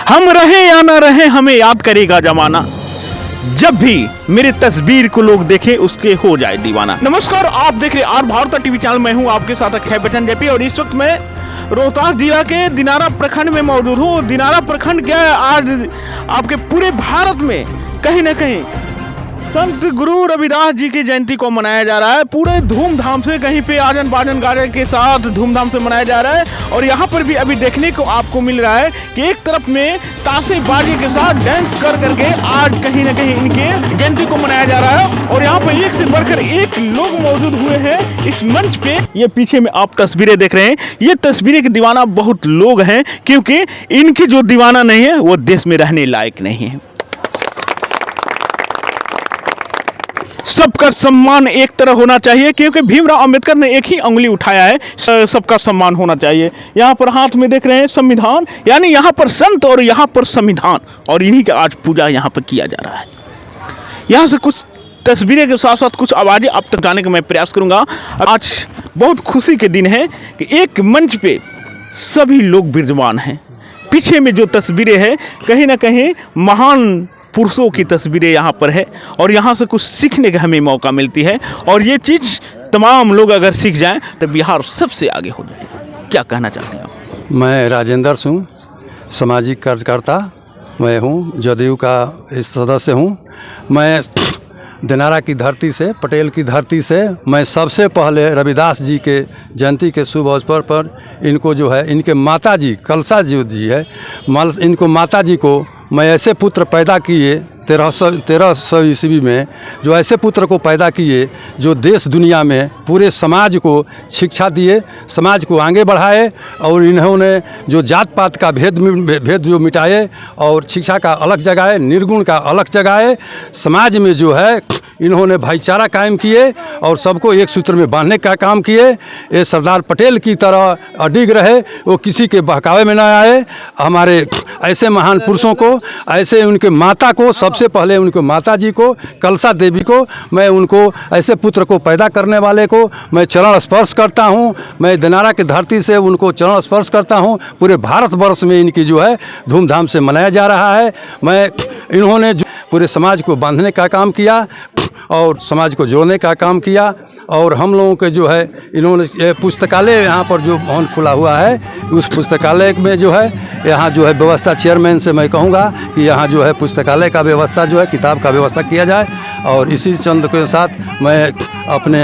हम रहे या ना रहे हमें याद करेगा जमाना, जब भी मेरी तस्वीर को लोग देखें उसके हो जाए दीवाना। नमस्कार, आप देख रहे आर भारत टीवी चैनल। मैं हूं आपके साथ अक्षय बच्चन जेपी और इस वक्त मैं रोहतास जिला के दिनारा प्रखंड में मौजूद हूं। दिनारा प्रखंड क्या है, आज आपके पूरे भारत में कहीं ना कहीं संत गुरु रविदास जी की जयंती को मनाया जा रहा है। पूरे धूमधाम से, कहीं पे आजन बाजन गाने के साथ धूमधाम से मनाया जा रहा है। और यहाँ पर भी अभी देखने को आपको मिल रहा है कि एक तरफ में ताशे बाजे के साथ डांस कर करके आज कहीं ना कहीं इनके जयंती को मनाया जा रहा है। और यहाँ पर एक से बढ़कर एक लोग मौजूद हुए हैं इस मंच पे। ये पीछे में आप तस्वीरें देख रहे हैं, ये तस्वीरें के दीवाना बहुत लोग हैं, क्योंकि इनके जो दीवाना नहीं है वो देश में रहने लायक नहीं है। सबका सम्मान एक तरह होना चाहिए, क्योंकि भीमराव अंबेडकर ने एक ही उंगली उठाया है, सबका सम्मान होना चाहिए। यहाँ पर हाथ में देख रहे हैं संविधान, यानी यहाँ पर संत और यहाँ पर संविधान, और इन्हीं का आज पूजा यहाँ पर किया जा रहा है। यहाँ से कुछ तस्वीरें के साथ साथ कुछ आवाज़ें आप तक जाने का मैं प्रयास करूँगा। आज बहुत खुशी के दिन है कि एक मंच पे सभी लोग विराजमान हैं। पीछे में जो तस्वीरें हैं कहीं ना कहीं महान पुरुषों की तस्वीरें यहाँ पर है, और यहाँ से कुछ सीखने का हमें मौका मिलती है। और ये चीज़ तमाम लोग अगर सीख जाएं तो बिहार सबसे आगे हो जाएगा। क्या कहना चाहते हैं आप? मैं राजेंद्र सिंह, सामाजिक कार्यकर्ता मैं हूँ, जदयू का इस सदस्य हूँ। मैं दिनारा की धरती से, पटेल की धरती से मैं सबसे पहले रविदास जी के जयंती के शुभ अवसर पर इनको जो है, इनके माता जी कलसा जी है, इनको माता जी को मैं ऐसे पुत्र पैदा किए 1300 ईस्वी में, जो ऐसे पुत्र को पैदा किए जो देश दुनिया में पूरे समाज को शिक्षा दिए, समाज को आगे बढ़ाए। और इन्होंने जो जात पात का भेद जो मिटाए और शिक्षा का अलग जगाए, निर्गुण का अलग जगाए। समाज में जो है इन्होंने भाईचारा कायम किए और सबको एक सूत्र में बांधने का काम किए। ये सरदार पटेल की तरह अडिग रहे, वो किसी के बहकावे में न आए। हमारे ऐसे महान पुरुषों को, ऐसे उनके माता को, सबसे पहले उनको माता जी को, कलसा देवी को, मैं उनको ऐसे पुत्र को पैदा करने वाले को मैं चरण स्पर्श करता हूँ। मैं दिनारा की धरती से उनको चरण स्पर्श करता हूँ। पूरे भारतवर्ष में इनकी जो है धूमधाम से मनाया जा रहा है। इन्होंने पूरे समाज को बांधने का काम किया और समाज को जोड़ने का काम किया। और हम लोगों के जो है, इन्होंने पुस्तकालय यहाँ पर जो भवन खुला हुआ है, उस पुस्तकालय में जो है यहाँ जो है व्यवस्था, चेयरमैन से मैं कहूँगा कि यहाँ जो है पुस्तकालय का व्यवस्था जो है, किताब का व्यवस्था किया जाए। और इसी चंद के साथ मैं अपने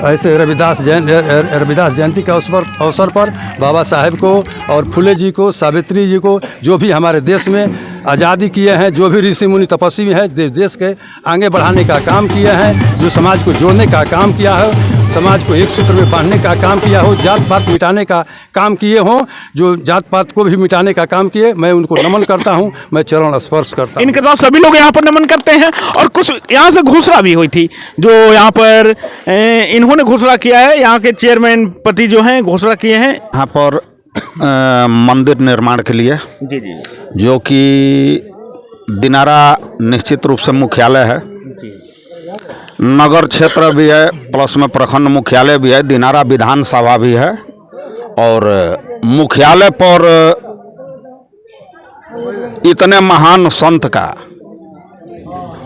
ऐसे रविदास जयंती के अवसर पर बाबा साहेब को और फुले जी को, सावित्री जी को, जो भी हमारे देश में आज़ादी किए हैं, जो भी ऋषि मुनि तपस्वी हैं, देश के आगे बढ़ाने का काम किए हैं, जो समाज को जोड़ने का काम किया है, समाज को एक सूत्र में बांधने का काम किया हो, जात पात मिटाने का काम किए हों, जो जात पात को भी मिटाने का काम किए, मैं उनको नमन करता हूं, मैं चरण स्पर्श करता हूं। इनके साथ सभी लोग यहाँ पर नमन करते हैं। और कुछ यहाँ से घोषणा भी हुई थी, जो यहाँ पर इन्होंने घोषणा किया है, यहाँ के चेयरमैन पति जो हैं घोषणा किए हैं यहाँ पर मंदिर निर्माण के लिए, जी जी, जो कि दिनारा निश्चित रूप से मुख्यालय है, नगर क्षेत्र भी है, प्लस में प्रखंड मुख्यालय भी है, दिनारा विधानसभा भी है। और मुख्यालय पर इतने महान संत का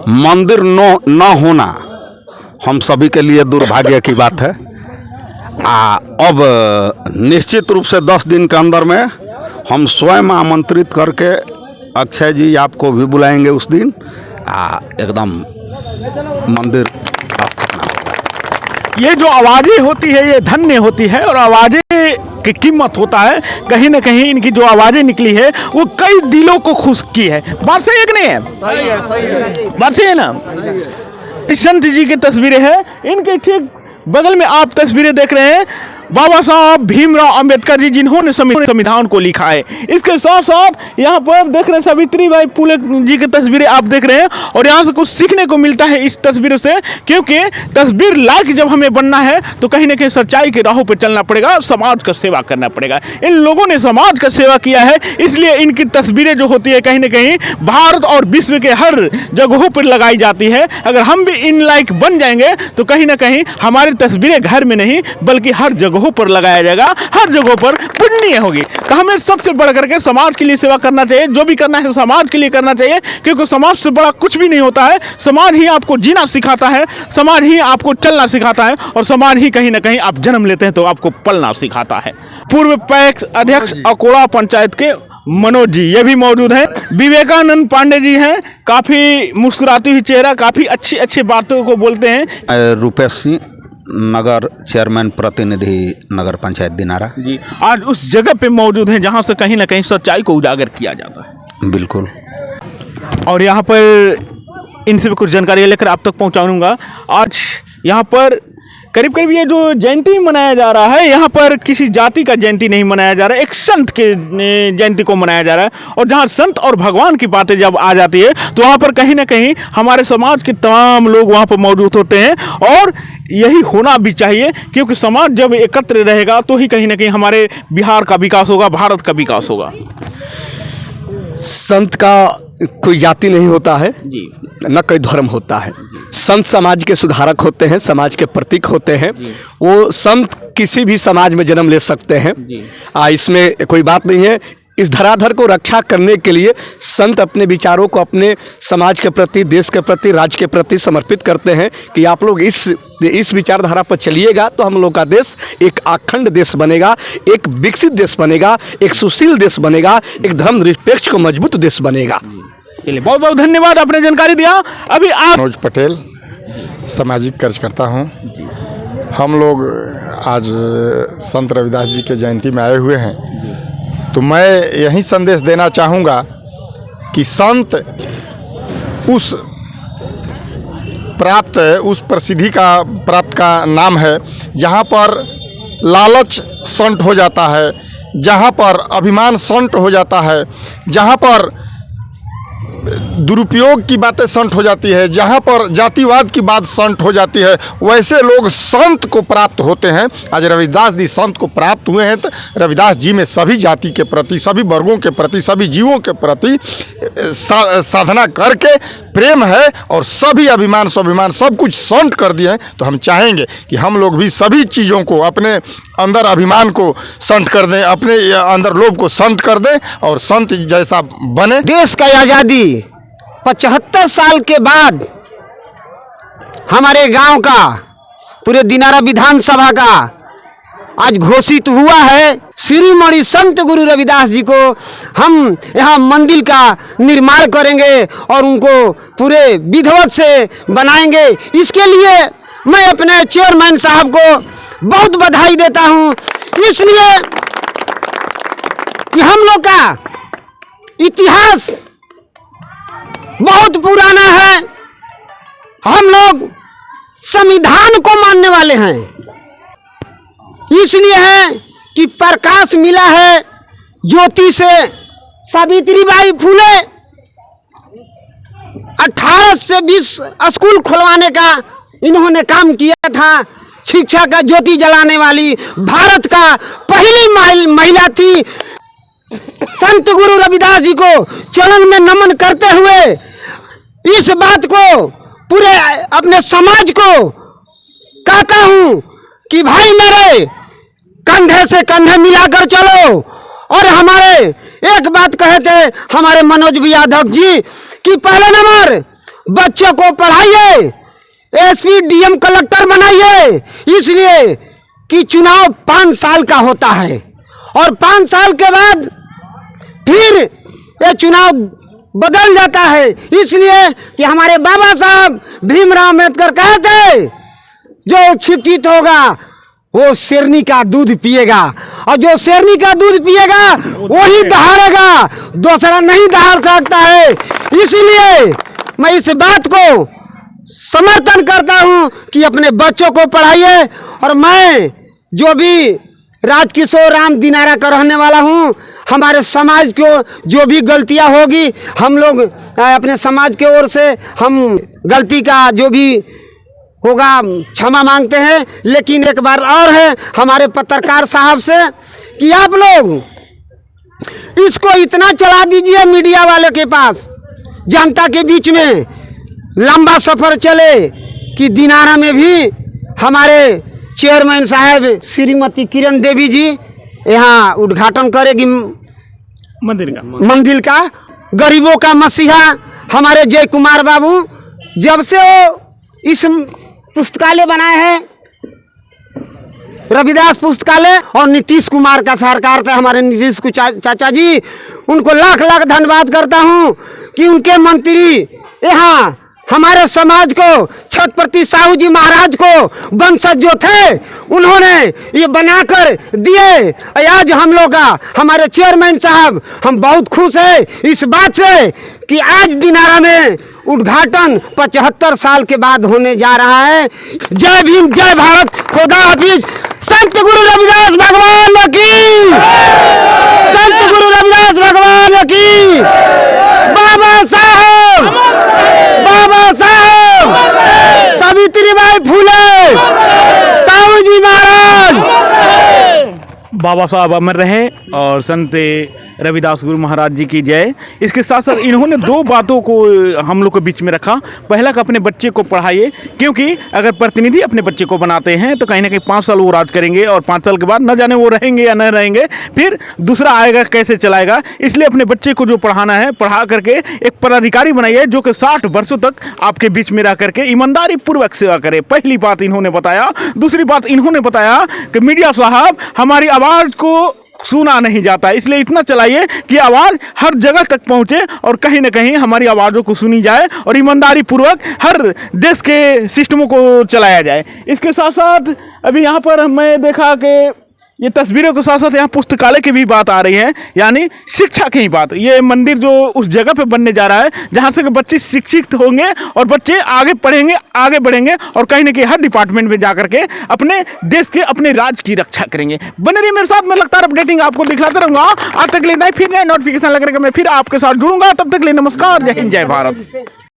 मंदिर न होना हम सभी के लिए दुर्भाग्य की बात है। अब निश्चित रूप से 10 दिन के अंदर में हम स्वयं आमंत्रित करके अक्षय जी आपको भी बुलाएंगे उस दिन, एकदम मंदिर स्थापना होगा। ये जो आवाज़ें होती है ये धन्य होती है, और आवाज़ें की कीमत होता है। कहीं ना कहीं इनकी जो आवाज़ें निकली है वो कई दिलों को खुश की है। बात सही है कि नहीं है? बात सही है ना? इस संत जी की तस्वीरें हैं, इनके ठीक बगल में आप तस्वीरें देख रहे हैं बाबा साहब भीमराव अंबेडकर जी, जिन्होंने संविधान को लिखा है। इसके साथ साथ यहाँ पर देख रहे हैं सावित्रीबाई फुले जी की तस्वीरें आप देख रहे हैं। और यहाँ से कुछ सीखने को मिलता है इस तस्वीर से, क्योंकि तस्वीर लायक जब हमें बनना है तो कहीं ना कहीं सच्चाई के राहों पर चलना पड़ेगा, समाज का सेवा करना पड़ेगा। इन लोगों ने समाज का सेवा किया है, इसलिए इनकी तस्वीरें जो होती है कहीं ना कहीं भारत और विश्व के हर जगहों पर लगाई जाती है। अगर हम भी इन लायक बन जाएंगे तो कहीं ना कहीं हमारी तस्वीरें घर में नहीं बल्कि हर जगह जगहों पर लगाया जाएगा, हर जगहों पर पुण्य होगी। तो हमें सबसे बढ़ करके समाज के लिए सेवा करना चाहिए, जो भी करना है समाज के लिए करना चाहिए, क्योंकि समाज से बड़ा कुछ भी नहीं होता है। समाज ही आपको जीना सिखाता है, समाज ही आपको चलना सिखाता है, और समाज ही कहीं ना कहीं आप जन्म लेते हैं तो आपको पलना सिखाता है। पूर्व पैक्स अध्यक्ष अकोड़ा पंचायत के मनोज जी ये भी मौजूद है। विवेकानंद पांडे जी हैं, काफी मुस्कुराती हुई चेहरा, काफी अच्छी अच्छी बातों को बोलते हैं। रुपेश सिंह, नगर चेयरमैन प्रतिनिधि नगर पंचायत दिनारा जी, आज उस जगह पे मौजूद हैं जहां से कहीं ना कहीं सच्चाई को उजागर किया जाता है। बिल्कुल। और यहाँ पर इनसे भी कुछ जानकारी लेकर आप तक पहुँचाऊंगा। आज यहाँ पर करीब करीब ये जो जयंती मनाया जा रहा है, यहाँ पर किसी जाति का जयंती नहीं मनाया जा रहा है, एक संत के जयंती को मनाया जा रहा है। और जहाँ संत और भगवान की बातें जब आ जाती है तो वहाँ पर कहीं ना कहीं हमारे समाज के तमाम लोग वहाँ पर मौजूद होते हैं, और यही होना भी चाहिए, क्योंकि समाज जब एकत्र रहेगा तो ही कहीं ना कहीं हमारे बिहार का विकास होगा, भारत का विकास होगा। संत का कोई जाति नहीं होता है जी, न कोई धर्म होता है। संत समाज के सुधारक होते हैं, समाज के प्रतीक होते हैं। वो संत किसी भी समाज में जन्म ले सकते हैं, इसमें कोई बात नहीं है। इस धराधर को रक्षा करने के लिए संत अपने विचारों को अपने समाज के प्रति, देश के प्रति, राज्य के प्रति समर्पित करते हैं कि आप लोग इस विचारधारा पर चलिएगा तो हम लोग का देश एक अखंड देश बनेगा, एक विकसित देश बनेगा, एक सुशील देश बनेगा, एक धर्मनिरपेक्ष को मजबूत देश बनेगा। चलिए, बहुत बहुत धन्यवाद, आपने जानकारी दिया। अभी आप मनोज पटेल, सामाजिक कार्यकर्ता हूँ। हम लोग आज संत रविदास जी के जयंती में आए हुए हैं, तो मैं यही संदेश देना चाहूँगा कि संत उस प्रसिद्धि का प्राप्त का नाम है जहाँ पर लालच संत हो जाता है, जहाँ पर अभिमान संत हो जाता है, जहाँ पर दुरुपयोग की बातें संत हो जाती है, जहाँ पर जातिवाद की बात संत हो जाती है, वैसे लोग संत को प्राप्त होते हैं। आज रविदास जी संत को प्राप्त हुए हैं, तो रविदास जी में सभी जाति के प्रति, सभी वर्गों के प्रति, सभी जीवों के प्रति साधना करके प्रेम है, और सभी अभिमान स्वाभिमान सब कुछ संत कर दिए हैं। तो हम चाहेंगे कि हम लोग भी सभी चीज़ों को, अपने अंदर अभिमान को संत कर दें, अपने अंदर लोभ को संत कर दें, और संत जैसा बने। देश का आज़ादी 75 साल के बाद हमारे गांव का, पूरे दिनारा विधानसभा का आज घोषित हुआ है। श्रीमणि संत गुरु रविदास जी को हम यहाँ मंदिर का निर्माण करेंगे और उनको पूरे विधिवत से बनाएंगे। इसके लिए मैं अपने चेयरमैन साहब को बहुत बधाई देता हूँ, इसलिए कि हम लोग का इतिहास बहुत पुराना है। हम लोग संविधान को मानने वाले हैं, इसलिए है कि प्रकाश मिला है ज्योति से। सावित्रीबाई फुले 18 से 20 स्कूल खुलवाने का इन्होंने काम किया था। शिक्षा का ज्योति जलाने वाली भारत का पहली महिला थी। संत गुरु रविदास जी को चरण में नमन करते हुए इस बात को पूरे अपने समाज को कहता हूँ कि भाई मेरे कंधे से कंधे मिलाकर चलो। और हमारे एक बात कहे थे हमारे मनोज यादव जी कि पहले नंबर बच्चों को पढ़ाइए, एसपी डीएम कलेक्टर बनाइए, इसलिए कि चुनाव 5 साल का होता है और 5 साल के बाद फिर ये चुनाव बदल जाता है। इसलिए कि हमारे बाबा साहब भीमराव अम्बेडकर कहते जो शिक्षित होगा वो शेरनी का दूध पिएगा, और जो शेरनी का दूध पिएगा वही दहाड़ेगा, दूसरा नहीं दहाड़ सकता है। इसलिए मैं इस बात को समर्थन करता हूं कि अपने बच्चों को पढ़ाइए। और मैं जो भी राजकिशोर राम दिनारा का रहने वाला हूं, हमारे समाज को जो भी गलतियां होगी हम लोग अपने समाज के ओर से हम गलती का जो भी होगा क्षमा मांगते हैं। लेकिन एक बार और है हमारे पत्रकार साहब से कि आप लोग इसको इतना चला दीजिए मीडिया वाले के पास, जनता के बीच में लंबा सफ़र चले कि दिनारा में भी हमारे चेयरमैन साहब श्रीमती किरण देवी जी यहाँ उद्घाटन करेगी मंदिर का। गरीबों का मसीहा हमारे जय कुमार बाबू जब से वो इस पुस्तकालय बनाए हैं, रविदास पुस्तकालय, और नीतीश कुमार का सरकार था हमारे नीतीश चाचा जी, उनको लाख लाख धन्यवाद करता हूँ कि उनके मंत्री यहाँ हमारे समाज को, छत्रपति साहू जी महाराज को वंशज जो थे उन्होंने ये बनाकर दिए। आज हम लोग का हमारे चेयरमैन साहब हम बहुत खुश है इस बात से कि आज दिनारा में उद्घाटन 75 साल के बाद होने जा रहा है। जय भीम, जय भारत, खुदा हाफिज। संत गुरु रविदास भगवान की, संत गुरु रविदास भगवान की। बाबा साहब, बाबा साहब, सावित्रीबाई फूले, साहू जी महाराज। बाबा साहब अमर रहे और संत रविदास गुरु महाराज जी की जय। इसके साथ साथ इन्होंने दो बातों को हम लोग के बीच में रखा। पहला कि अपने बच्चे को पढ़ाइए, क्योंकि अगर प्रतिनिधि अपने बच्चे को बनाते हैं तो कहीं ना कहीं 5 साल वो राज करेंगे और 5 साल के बाद न जाने वो रहेंगे या न रहेंगे, फिर दूसरा आएगा कैसे चलाएगा। इसलिए अपने बच्चे को जो पढ़ाना है, पढ़ा करके एक पदाधिकारी बनाइए जो कि 60 वर्षों तक आपके बीच में रह करके ईमानदारी पूर्वक सेवा करे। पहली बात इन्होंने बताया। दूसरी बात इन्होंने बताया कि मीडिया साहब हमारी आवाज़ को सुना नहीं जाता, इसलिए इतना चलाइए कि आवाज़ हर जगह तक पहुंचे और कहीं ना कहीं हमारी आवाज़ों को सुनी जाए और ईमानदारी पूर्वक हर देश के सिस्टमों को चलाया जाए। इसके साथ साथ अभी यहाँ पर मैं देखा कि ये तस्वीरों के साथ साथ यहाँ पुस्तकालय की भी बात आ रही है, यानी शिक्षा की ही बात। ये मंदिर जो उस जगह पे बनने जा रहा है जहाँ से बच्चे शिक्षित होंगे और बच्चे आगे पढ़ेंगे, आगे बढ़ेंगे और कहीं ना कहीं हर डिपार्टमेंट में जा करके अपने देश के, अपने राज्य की रक्षा करेंगे। बने रहिए मेरे साथ, मैं लगातार अपडेटिंग आपको दिखलाते रहूँगा। आज तक ले फिर नया नोटिफिकेशन लगेगा, मैं फिर आपके साथ जुड़ूंगा। तब तक ले नमस्कार, जय हिंद, जय भारत।